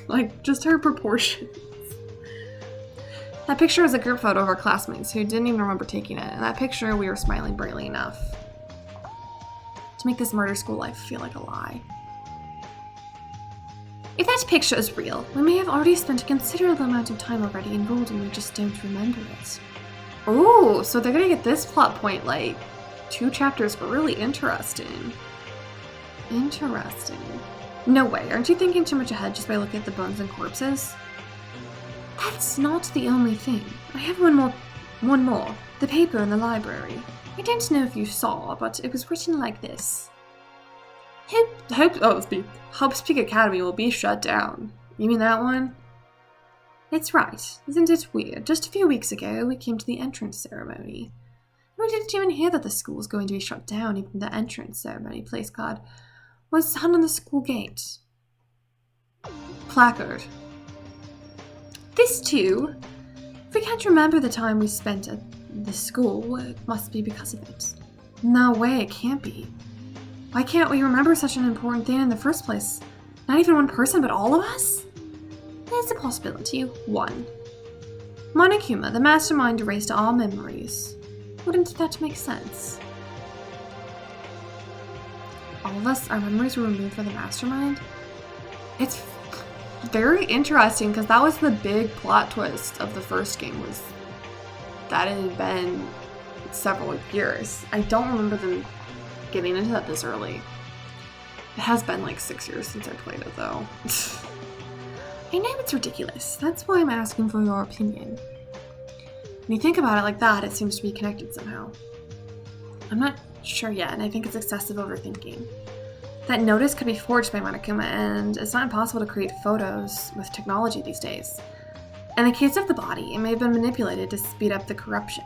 Like, just her proportions.
That picture is a group photo of our classmates who didn't even remember taking it. In that picture, we were smiling brightly enough to make this murder school life feel like a lie. If that picture is real, we may have already spent a considerable amount of time already enrolled and we just don't remember it. Oh, so they're gonna get this plot point like 2 chapters early. Interesting. Interesting. No way, aren't you thinking too much ahead just by looking at the bones and corpses? That's not the only thing. I have one more. The paper in the library. I don't know if you saw, but it was written like this.
Hope's Peak Academy will be shut down.
You mean that one? It's right. Isn't it weird? Just a few weeks ago, we came to the entrance ceremony. We didn't even hear that the school was going to be shut down. Even the entrance ceremony place card was hung on the school gate. Placard. This too. If we can't remember the time we spent at the school, it must be because of it. No way, it can't be. Why can't we remember such an important thing in the first place? Not even one person, but all of us? There's a possibility. 1. Monokuma, the mastermind, erased all memories. Wouldn't that make sense? All of us, our memories were removed by the mastermind? It's very interesting because that was the big plot twist of the first game, was that it had been several years. I don't remember them getting into that this early. It has been like 6 years since I played it though. I know it's ridiculous. That's why I'm asking for your opinion. When you think about it like that, it seems to be connected somehow. I'm not sure yet, and I think it's excessive overthinking. That notice could be forged by Monokuma, and it's not impossible to create photos with technology these days. In the case of the body, it may have been manipulated to speed up the corruption.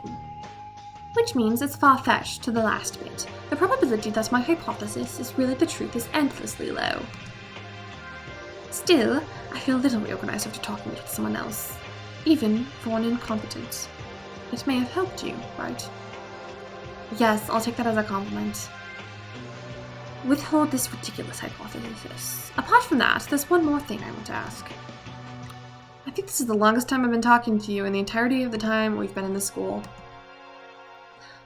Which means it's far-fetched to the last bit. The probability that my hypothesis is really the truth is endlessly low. Still, I feel a little reorganized after talking with someone else, even for an incompetent. It may have helped you, right? Yes, I'll take that as a compliment. Withhold this ridiculous hypothesis. Apart from that, there's one more thing I want to ask. I think this is the longest time I've been talking to you in the entirety of the time we've been in this school.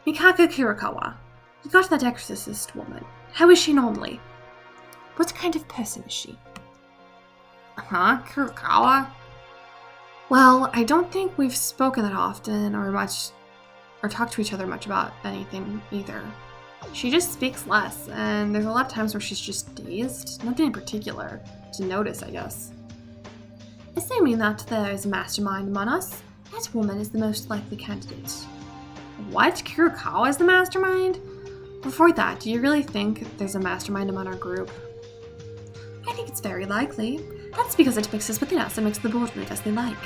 Mikako Kurokawa. You got that exorcist woman. How is she normally? What kind of person is she? Huh? Kurokawa? Well, I don't think we've spoken that often or talked to each other much about anything either. She just speaks less, and there's a lot of times where she's just dazed. Nothing in particular to notice, I guess. Assuming that there is a mastermind among us, that woman is the most likely candidate. What? Kurokawa is the mastermind? Before that, do you really think there's a mastermind among our group? I think it's very likely. That's because it mixes within us and makes the board move as they like.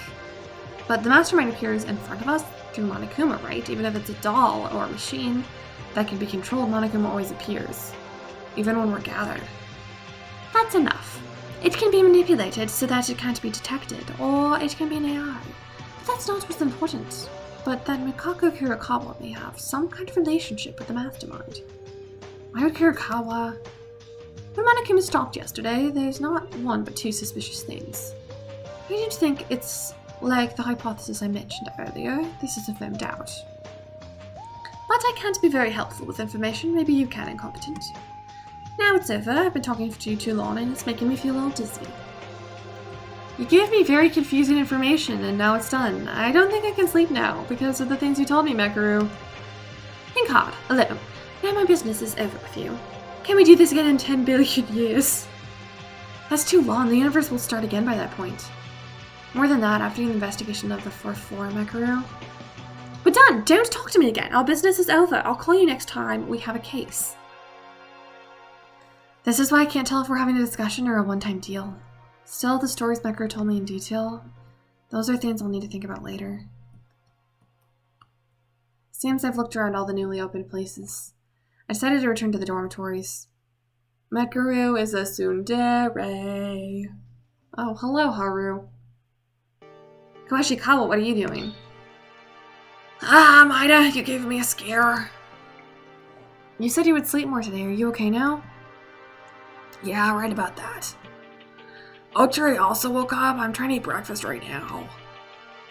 But the mastermind appears in front of us through Monokuma, right? Even if it's a doll or a machine that can be controlled, Monokuma always appears, even when we're gathered. That's enough. It can be manipulated so that it can't be detected, or it can be an AI. But that's not what's important. But that Mikako Kurokawa may have some kind of relationship with the mastermind. Why would Kurokawa... When Monokuma stopped yesterday, there's not one but 2 suspicious things. I don't think it's like the hypothesis I mentioned earlier. This is a firm doubt. But I can't be very helpful with information. Maybe you can, incompetent. Now it's over. I've been talking to you too long and it's making me feel a little dizzy. You gave me very confusing information and now it's done. I don't think I can sleep now because of the things you told me, Mekaru. Think hard, a little. Now my business is over with you. Can we do this again in 10 billion years? That's too long. The universe will start again by that point. More than that, after the investigation of the 4th floor, Mekaru. But done! Don't talk to me again! Our business is over. I'll call you next time we have a case. This is why I can't tell if we're having a discussion or a one-time deal. Still, the stories Mekaru told me in detail, those are things I'll need to think about later. Seems I've looked around all the newly opened places. I decided to return to the dormitories. Mekaru is a tsundere. Oh, hello, Haru. Kawashikawa, what are you doing? Ah, Maida, you gave me a scare. You said you would sleep more today. Are you okay now? Yeah, right about that. Ochiri also woke up. I'm trying to eat breakfast right now.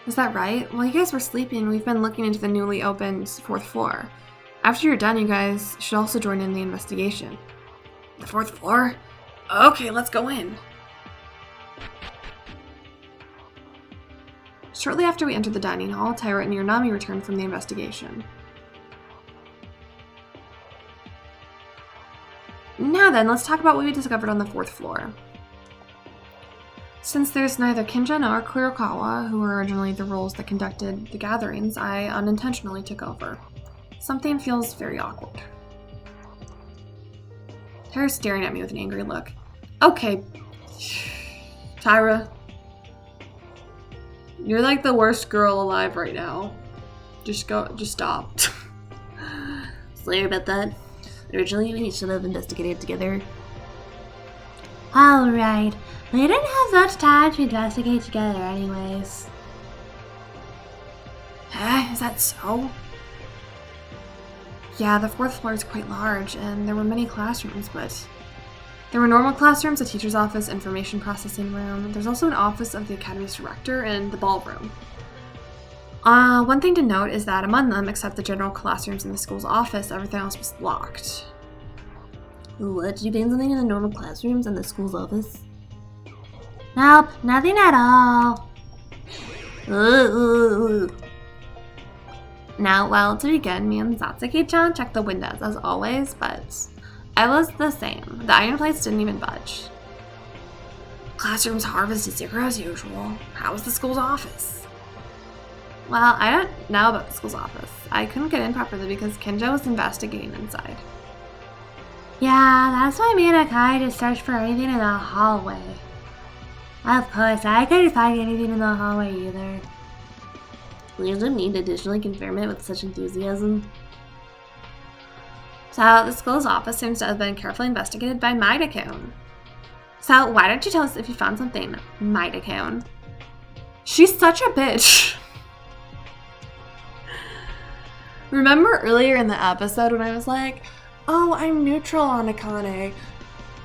Is that right? While you guys were sleeping, we've been looking into the newly opened 4th floor. After you're done, you guys should also join in the investigation. The 4th floor? Okay, let's go in. Shortly after we entered the dining hall, Taira and Uranami returned from the investigation. Now then, let's talk about what we discovered on the 4th floor. Since there's neither Kinja nor Kurokawa, who were originally the roles that conducted the gatherings, I unintentionally took over. Something feels very awkward. Taira's staring at me with an angry look. Okay, Taira. You're like the worst girl alive right now. Just stop.
Sorry about that. Originally, we should have investigated together. Alright. We didn't have much time to investigate together anyways.
Is that so? Yeah, the 4th floor is quite large, and there were many classrooms, but there were normal classrooms, a teacher's office, information processing room. There's also an office of the academy's director and the ballroom. One thing to note is that among them, except the general classrooms in the school's office, everything else was locked.
What, did you find something in the normal classrooms and the school's office? Nope, nothing at all.
Now, well, to begin, me and Satsuki-chan checked the windows as always, but it was the same. The iron plates didn't even budge. Classroom's harvest is 0 as usual. How was the school's office? Well, I don't know about the school's office. I couldn't get in properly because Kinja was investigating inside.
Yeah, that's why me and Akai just searched for anything in the hallway. Of course, I couldn't find anything in the hallway either.
You didn't need to additionally confirm it with such enthusiasm. So, the school's office seems to have been carefully investigated by Maida-kun. So, why don't you tell us if you found something, Maida-kun? She's such a bitch. Remember earlier in the episode when I was like, oh, I'm neutral on Akane.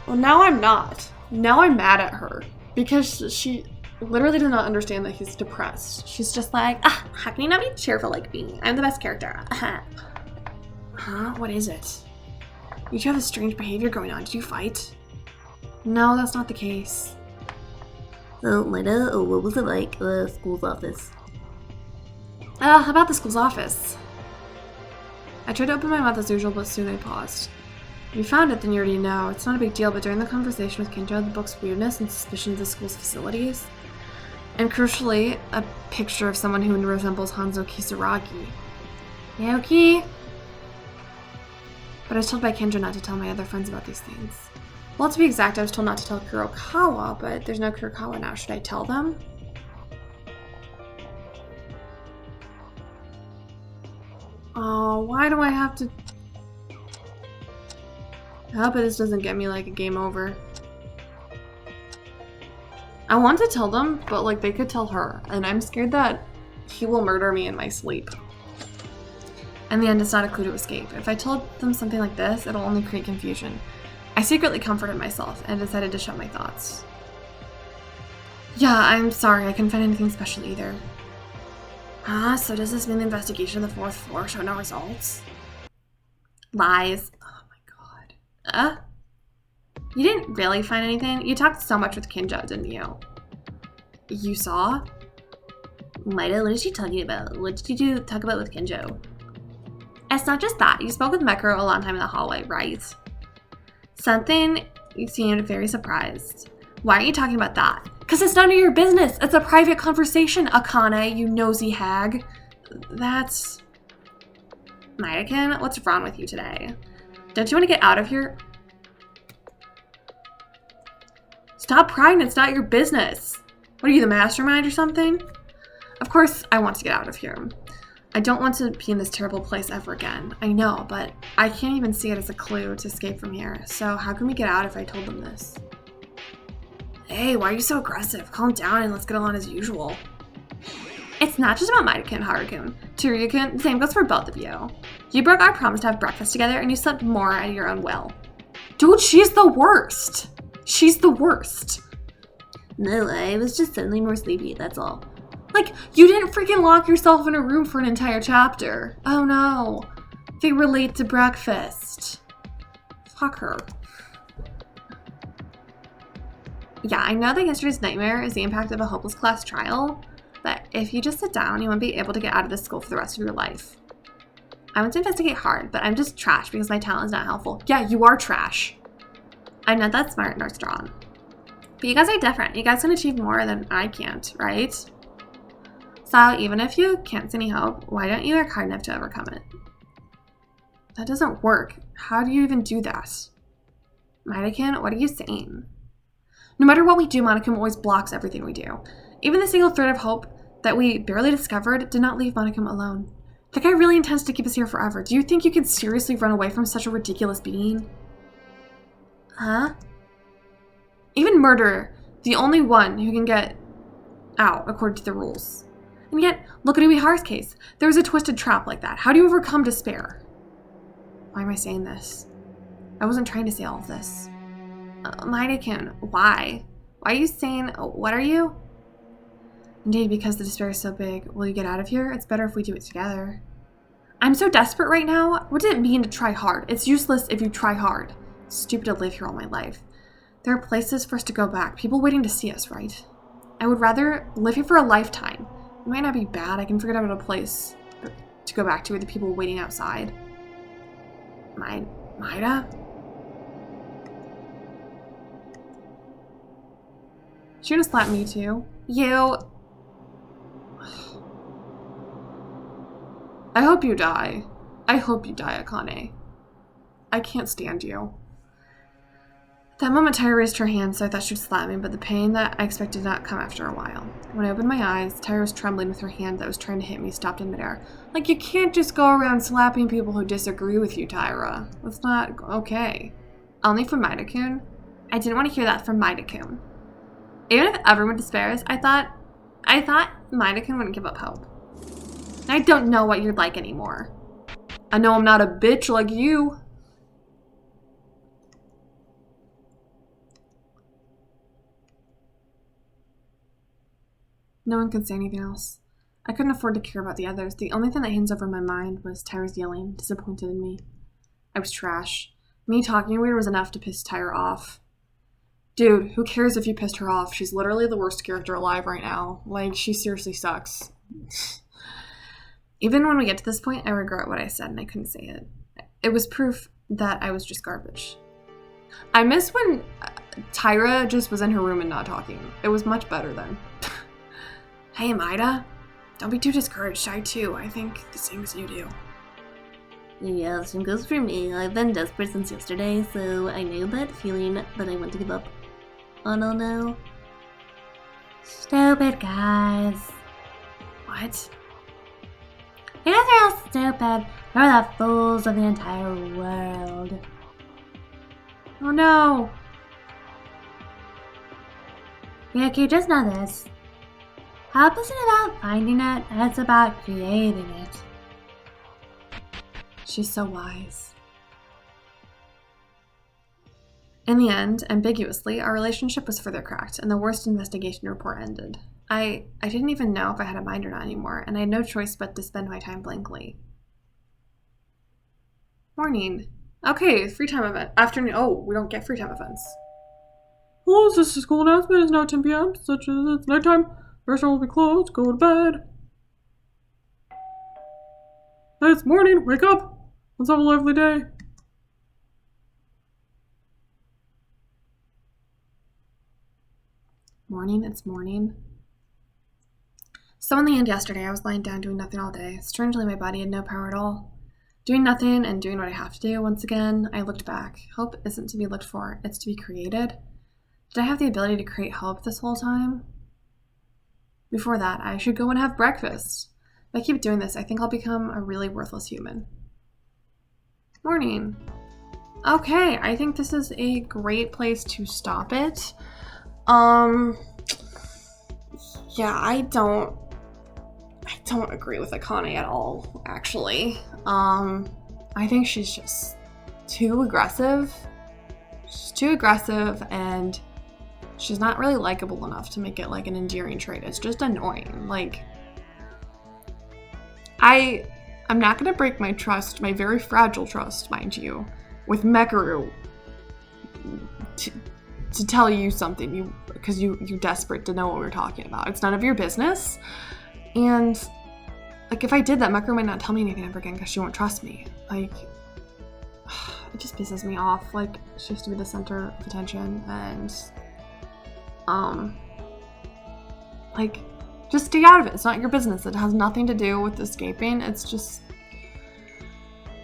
Well, now I'm not. Now I'm mad at her. Because she literally did not understand that he's depressed. She's just like, how can you not be cheerful like me? I'm the best character. Huh? What is it? You two have a strange behavior going on. Did you fight? No, that's not the case.
So, Maida, what was it like, the school's office?
How about the school's office? I tried to open my mouth as usual, but soon I paused. If you found it, then you already know. It's not a big deal, but during the conversation with Kinja, the book's weirdness and suspicion of the school's facilities, and crucially, a picture of someone who resembles Hanzo Kisaragi. Naoki? But I was told by Kinja not to tell my other friends about these things. Well, to be exact, I was told not to tell Kurokawa, but there's no Kurokawa now. Should I tell them? Oh, why do I have to... I hope this doesn't get me like a game over. I want to tell them, but like they could tell her, and I'm scared that he will murder me in my sleep. In the end, it's not a clue to escape. If I told them something like this, it'll only create confusion. I secretly comforted myself and decided to shut my thoughts. Yeah, I'm sorry, I couldn't find anything special either. So does this mean the investigation of the 4th floor showed no results? Lies. Oh my god. You didn't really find anything? You talked so much with Kinja, didn't you? You saw?
Maida, what is she talking about? What did you talk about with Kinjo?
It's not just that. You spoke with Mekaru a long time in the hallway, right? Something you seemed very surprised. Why aren't you talking about that? Because it's none of your business. It's a private conversation, Akane, you nosy hag. That's... Maidakin, what's wrong with you today? Don't you want to get out of here? Stop prying, it's not your business. What are you, the mastermind or something? Of course, I want to get out of here. I don't want to be in this terrible place ever again. I know, but I can't even see it as a clue to escape from here. So how can we get out if I told them this? Hey, why are you so aggressive? Calm down and let's get along as usual. It's not just about Maidakin, Harukin. Tsuruya-kun, the same goes for both of you. You broke our promise to have breakfast together and you slept more at your own will. Dude, she's the worst. She's the worst.
No, I was just suddenly more sleepy, that's all.
Like, you didn't freaking lock yourself in a room for an entire chapter. Oh no. They were late to breakfast. Fuck her. Yeah, I know that yesterday's nightmare is the impact of a hopeless class trial, but if you just sit down, you won't be able to get out of this school for the rest of your life. I want to investigate hard, but I'm just trash because my talent is not helpful. Yeah, you are trash. I'm not that smart nor strong. But you guys are different. You guys can achieve more than I can't, right? So even if you can't see any hope, why don't you work hard enough to overcome it? That doesn't work. How do you even do that? Maidakin, what are you saying? No matter what we do, Monicum always blocks everything we do. Even the single thread of hope that we barely discovered did not leave Monicum alone. The guy really intends to keep us here forever. Do you think you can seriously run away from such a ridiculous being? Huh? Even murderer, the only one who can get out according to the rules. And yet, look at Ueharu's case. There was a twisted trap like that. How do you overcome despair? Why am I saying this? I wasn't trying to say all of this. Maidakin, why? Why are you saying, what are you? Indeed, because the despair is so big. Will you get out of here? It's better if we do it together. I'm so desperate right now. What does it mean to try hard? It's useless if you try hard. It's stupid to live here all my life. There are places for us to go back. People waiting to see us, right? I would rather live here for a lifetime. It might not be bad. I can figure out a place to go back to with the people waiting outside. Maida? She gonna slap me too? You. I hope you die. I hope you die, Akane. I can't stand you. At that moment, Taira raised her hand, so I thought she'd slap me, but the pain that I expected did not come after a while. When I opened my eyes, Taira was trembling with her hand that was trying to hit me, stopped in midair. Like, you can't just go around slapping people who disagree with you, Taira. That's not okay. Only from Maida-kun? I didn't want to hear that from Maida-kun. Even if everyone despairs, I thought Maida-kun wouldn't give up hope. I don't know what you're like anymore. I know I'm not a bitch like you. No one could say anything else. I couldn't afford to care about the others. The only thing that hangs over my mind was Taira's yelling, disappointed in me. I was trash. Me talking weird was enough to piss Taira off. Dude, who cares if you pissed her off? She's literally the worst character alive right now. Like, she seriously sucks. Even when we get to this point, I regret what I said and I couldn't say it. It was proof that I was just garbage. I miss when Taira just was in her room and not talking. It was much better then. Hey, Maida. Don't be too discouraged. I too. I think the same as you do.
Yeah, same goes for me. I've been desperate since yesterday, so I know that feeling that I want to give up. Oh no. Stupid guys.
What?
You guys are all stupid. You're the fools of the entire world.
Oh no.
Yuki, just know this. Help isn't about finding it, it's about creating it.
She's so wise. In the end, ambiguously, our relationship was further cracked, and the worst investigation report ended. I didn't even know if I had a mind or not anymore, and I had no choice but to spend my time blankly. Morning. Okay, free time event. Afternoon. Oh, we don't get free time events.
Hello, this is a school announcement. It's now 10 p.m. Such as it's nighttime. Restaurant will be closed. Go to bed. It's morning. Wake up. Let's have a lively day.
Morning, it's morning. So in the end yesterday, I was lying down doing nothing all day. Strangely, my body had no power at all. Doing nothing and doing what I have to do. Once again, I looked back. Hope isn't to be looked for, it's to be created. Did I have the ability to create hope this whole time? Before that, I should go and have breakfast. If I keep doing this, I think I'll become a really worthless human. Morning. Okay, I think this is a great place to stop it. Yeah, I don't agree with Akane at all, actually. I think she's just too aggressive. She's too aggressive, and she's not really likable enough to make it like an endearing trait. It's just annoying. Like, I'm not gonna break my trust, my very fragile trust, mind you, with Mekaru to tell you something, because you're desperate to know what we're talking about. It's none of your business. And like, if I did that, Mekaru might not tell me anything ever again because she won't trust me. Like, it just pisses me off. Like, she has to be the center of attention, and like, just stay out of it. It's not your business. It has nothing to do with escaping. It's just,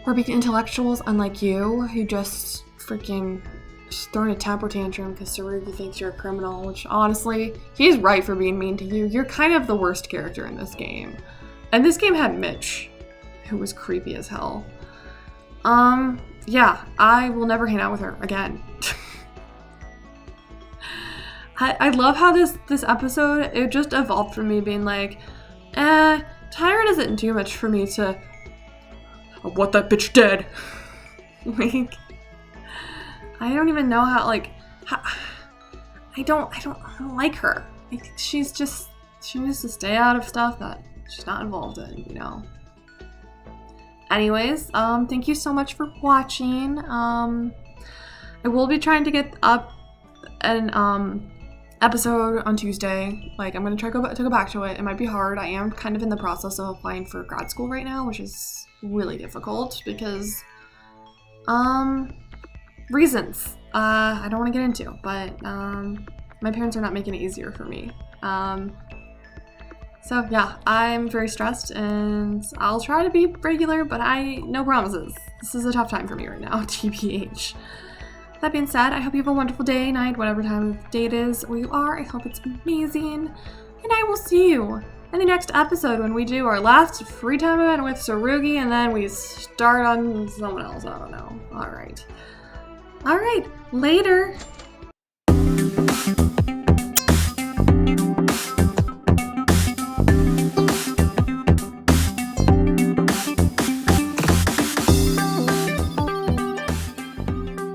we're big intellectuals, unlike you, who just freaking throwing a temper tantrum because Tsurugi thinks you're a criminal, which honestly, he's right for being mean to you. You're kind of the worst character in this game. And this game had Mitch, who was creepy as hell. Yeah, I will never hang out with her again. I love how this episode, it just evolved from me being like, Taira doesn't do much for me to, what that bitch did. Like, I don't even know how, like, I don't like her. I think she needs to stay out of stuff that she's not involved in, you know. Anyways, thank you so much for watching. I will be trying to get up an episode on Tuesday. Like, I'm gonna try to go back to it. It might be hard. I am kind of in the process of applying for grad school right now, which is really difficult because reasons I don't want to get into, but my parents are not making it easier for me. So yeah, I'm very stressed, and I'll try to be regular, but no promises. This is a tough time for me right now, TBH. That being said, I hope you have a wonderful day, night, whatever time of day it is where you are. I hope it's amazing, and I will see you in the next episode when we do our last free time event with Tsurugi, and then we start on someone else. I don't know. All right, later.